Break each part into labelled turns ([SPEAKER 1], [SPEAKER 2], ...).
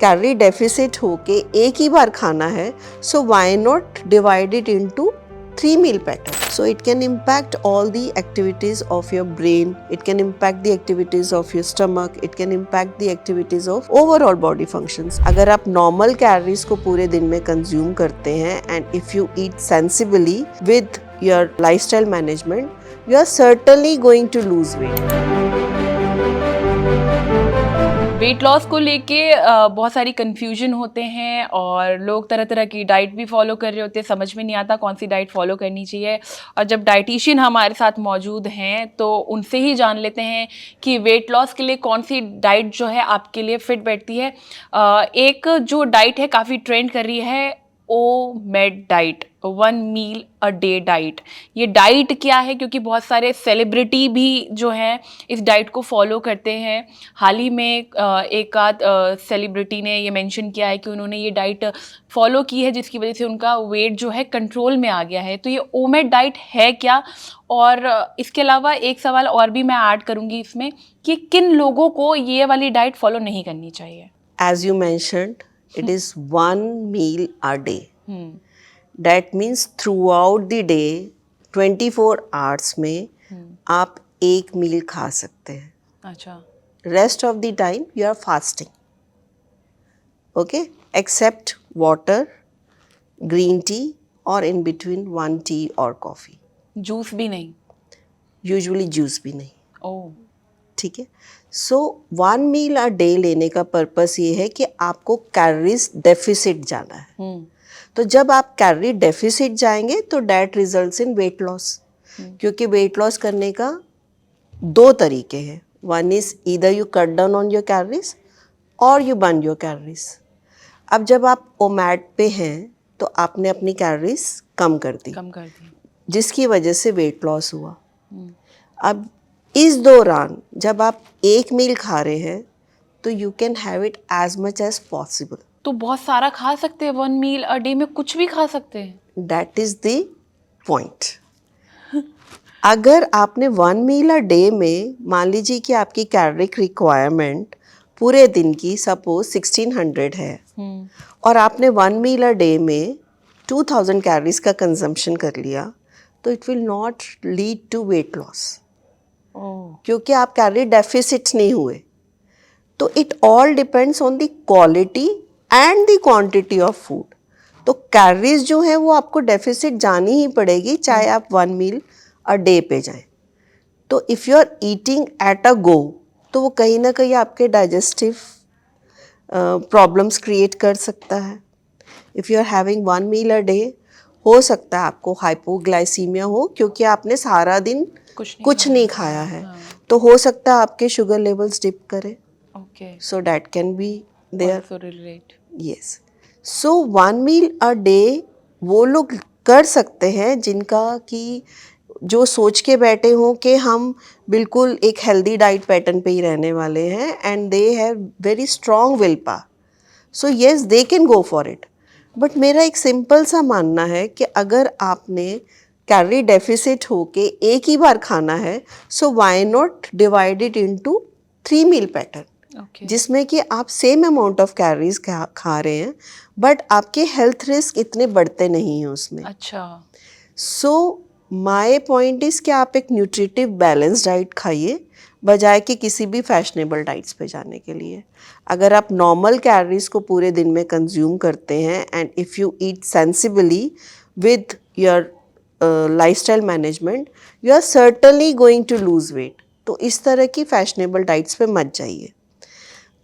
[SPEAKER 1] Calorie deficit होके एक ही बार खाना है, so why not divide it into 3 meal pattern? So it can impact all the activities of your brain, it can impact the activities of your stomach, it can impact the activities of overall body functions. अगर आप normal calories को पूरे दिन में consume करते हैं and if you eat sensibly with your lifestyle management, you are certainly going to lose weight.
[SPEAKER 2] Weight loss को लेके बहुत सारी कन्फ्यूजन होते हैं और लोग तरह तरह की डाइट भी फॉलो कर रहे होते हैं, समझ में नहीं आता कौन सी डाइट फॉलो करनी चाहिए। और जब डाइटिशियन हमारे साथ मौजूद हैं तो उनसे ही जान लेते हैं कि वेट लॉस के लिए कौन सी डाइट जो है आपके लिए फिट बैठती है। एक जो डाइट है काफ़ी ट्रेंड कर रही है, OMAD diet, 1 meal a day diet. ये डाइट क्या है, क्योंकि बहुत सारे सेलिब्रिटी भी जो हैं इस डाइट को फॉलो करते हैं। हाल ही में एक आध सेलिब्रिटी ने ये मेंशन किया है कि उन्होंने ये डाइट फॉलो की है जिसकी वजह से उनका वेट जो है कंट्रोल में आ गया है। तो ये OMAD डाइट है क्या? और इसके अलावा एक सवाल और भी मैं ऐड करूँगी इसमें कि किन लोगों को ये वाली डाइट फॉलो नहीं करनी चाहिए।
[SPEAKER 1] As you mentioned, it is 1 meal a day. That means throughout the day 24 hours में आप एक मील खा सकते हैं.
[SPEAKER 2] अच्छा।
[SPEAKER 1] Rest of the time you are fasting. Okay, except water, green tea or in between 1 tea or coffee.
[SPEAKER 2] Juice भी नहीं?
[SPEAKER 1] Usually juice भी नहीं.
[SPEAKER 2] ओह।
[SPEAKER 1] ठीक है। सो 1 मील अ डे लेने का पर्पस ये है कि आपको कैलोरीज डेफिसिट जाना है। तो जब आप कैलोरी डेफिसिट जाएंगे तो that results in wait loss, क्योंकि वेट लॉस करने का 2 तरीके हैं। One is either you cut down on your calories और यू बर्न योर कैलोरीज। अब जब आप OMAD पे हैं तो आपने अपनी कैलोरीज कम कर दी, जिसकी वजह से वेट लॉस हुआ। अब इस दौरान जब आप एक मील खा रहे हैं तो you can have it as much as possible.
[SPEAKER 2] तो बहुत सारा खा सकते हैं, 1 मील अ डे में कुछ भी खा सकते हैं?
[SPEAKER 1] That is the point. अगर आपने 1 मील अ डे में, मान लीजिए कि आपकी कैलोरिक रिक्वायरमेंट पूरे दिन की सपोज 1600 है और आपने 1 मील अ डे में 2000 कैलोरीज का कंजम्पशन कर लिया, तो it will not lead to weight loss, क्योंकि आप कैलोरी डेफिसिट नहीं हुए। तो it all depends on the quality and the quantity of food. तो कैलोरीज जो है वो आपको डेफिसिट जानी ही पड़ेगी, चाहे आप 1 मील अ डे पे जाएं। तो if you are eating at a go तो वो कहीं ना कहीं आपके डाइजेस्टिव प्रॉब्लम्स क्रिएट कर सकता है। If you are having 1 meal a day, हो सकता है आपको हाइपोग्लाइसीमिया हो, क्योंकि आपने सारा दिन कुछ नहीं खाया है। तो हो सकता है आपके शुगर लेवल्स डिप करे।
[SPEAKER 2] Okay,
[SPEAKER 1] so that can be there.
[SPEAKER 2] also relate.
[SPEAKER 1] Yes. सो 1 मील अ डे वो लोग कर सकते हैं जिनका कि जो सोच के बैठे हों कि हम बिल्कुल एक हेल्दी डाइट पैटर्न पे ही रहने वाले हैं and they have very strong will power. So yes, they can go for it. But मेरा एक सिंपल सा मानना है कि अगर आपने कैलोरी डेफिसिट होके एक ही बार खाना है, so why not divide it into 3 meal pattern, जिसमें कि आप सेम अमाउंट ऑफ कैलोरीज खा रहे हैं बट आपके हेल्थ रिस्क इतने बढ़ते नहीं हैं उसमें।
[SPEAKER 2] अच्छा।
[SPEAKER 1] सो माय पॉइंट इज़ कि आप एक न्यूट्रिटिव बैलेंस डाइट खाइए बजाय कि किसी भी फैशनेबल डाइट्स पे जाने के लिए। अगर आप नॉर्मल कैलोरीज को पूरे दिन में कंज्यूम करते हैं and if you eat sensibly with your lifestyle management, you are certainly going to lose weight. तो इस तरह की फैशनेबल डाइट्स पे मत जाइए।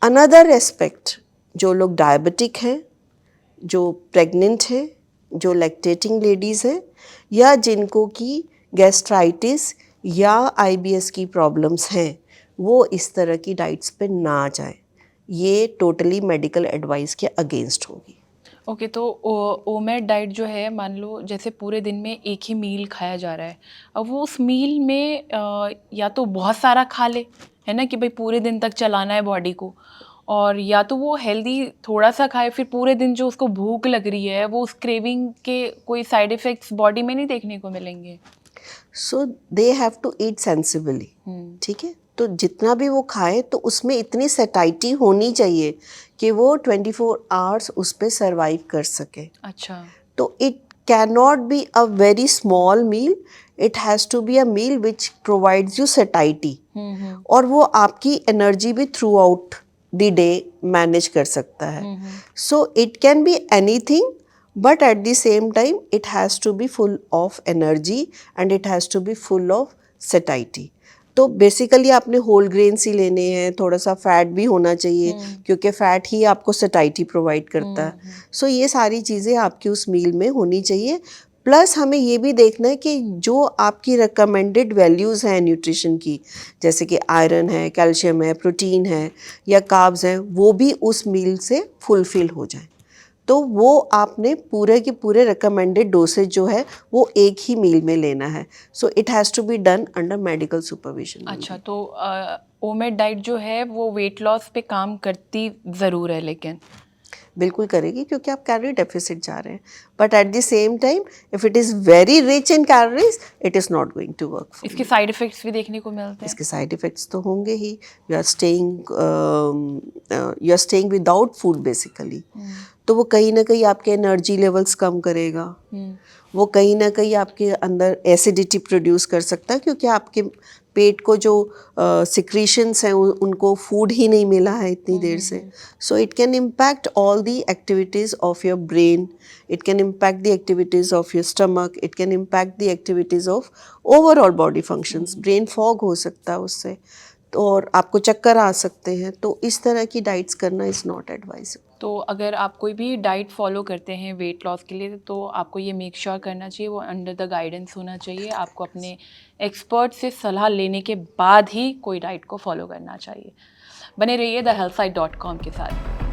[SPEAKER 1] अनदर एस्पेक्ट, जो लोग डायबिटिक हैं, जो प्रेग्नेंट हैं, जो लैक्टेटिंग लेडीज़ हैं, या जिनको कि गैस्ट्राइटिस या IBS की प्रॉब्लम्स हैं, वो इस तरह की डाइट्स पे ना जाएं। ये टोटली मेडिकल एडवाइस के अगेंस्ट होगी।
[SPEAKER 2] ओके, तो OMAD डाइट जो है, मान लो जैसे पूरे दिन में एक ही मील खाया जा रहा है, अब वो उस मील में या तो बहुत सारा खा ले, है ना, कि भाई पूरे दिन तक चलाना है बॉडी को, और या तो वो हेल्दी थोड़ा सा खाए, फिर पूरे दिन जो उसको भूख लग रही है वो उस क्रेविंग के कोई साइड इफ़ेक्ट्स बॉडी में नहीं देखने को मिलेंगे।
[SPEAKER 1] So they have to eat sensibly. ठीक है, तो जितना भी वो खाए तो उसमें इतनी सैटिस्फैक्टी होनी चाहिए कि वो 24 आवर्स उस पर सर्वाइव कर सके.
[SPEAKER 2] अच्छा.
[SPEAKER 1] तो it cannot be a very small meal, it has to be a meal which provides you satiety. और वो आपकी एनर्जी भी through out the day manage कर सकता है. So it can be anything, but at the same time it has to be full of energy and it has to be full of satiety. तो basically आपने whole grains ही लेने हैं, थोड़ा सा fat भी होना चाहिए क्योंकि फैट ही आपको सटाइटी प्रोवाइड करता है. सो ये सारी चीज़ें आपकी उस मील में होनी चाहिए. प्लस हमें ये भी देखना है कि जो आपकी रिकमेंडेड वैल्यूज़ हैं न्यूट्रिशन की, जैसे कि आयरन है, कैल्शियम है, प्रोटीन है या कार्ब्स हैं, वो भी उस मील से फुलफिल हो जाए. तो वो आपने पूरे के पूरे रिकमेंडेड डोसेज जो है वो एक ही मील में लेना है. So it has to be done under medical supervision.
[SPEAKER 2] अच्छा, तो ओमेड डाइट जो है वो वेट लॉस पे काम करती ज़रूर है, लेकिन
[SPEAKER 1] बिल्कुल करेगी क्योंकि आप कैलोरी डेफिसिट जा रहे हैं. But at the same time if it is very rich in calories it is not going to work.
[SPEAKER 2] इसके साइड इफ़ेक्ट्स भी देखने को मिलते हैं.
[SPEAKER 1] इसके साइड इफ़ेक्ट्स तो होंगे ही. You are staying without food basically. तो वो कहीं ना कहीं आपके एनर्जी लेवल्स कम करेगा. वो कहीं ना कहीं आपके अंदर एसिडिटी प्रोड्यूस कर सकता है क्योंकि आपके पेट को जो सिक्रीशंस हैं उनको फूड ही नहीं मिला है इतनी देर से. So it can impact all the activities of your brain, it can impact the activities of your stomach, it can impact the activities of overall body functions. Brain fog हो सकता है उससे, तो और आपको चक्कर आ सकते हैं. तो इस तरह की डाइट्स करना इज़ नॉट एडवाइजेबल.
[SPEAKER 2] तो अगर आप कोई भी डाइट फॉलो करते हैं वेट लॉस के लिए, तो आपको ये मेक श्योर करना चाहिए वो अंडर द गाइडेंस होना चाहिए. आपको अपने एक्सपर्ट से सलाह लेने के बाद ही कोई डाइट को फॉलो करना चाहिए. बने रहिए thehealthsite.com के साथ.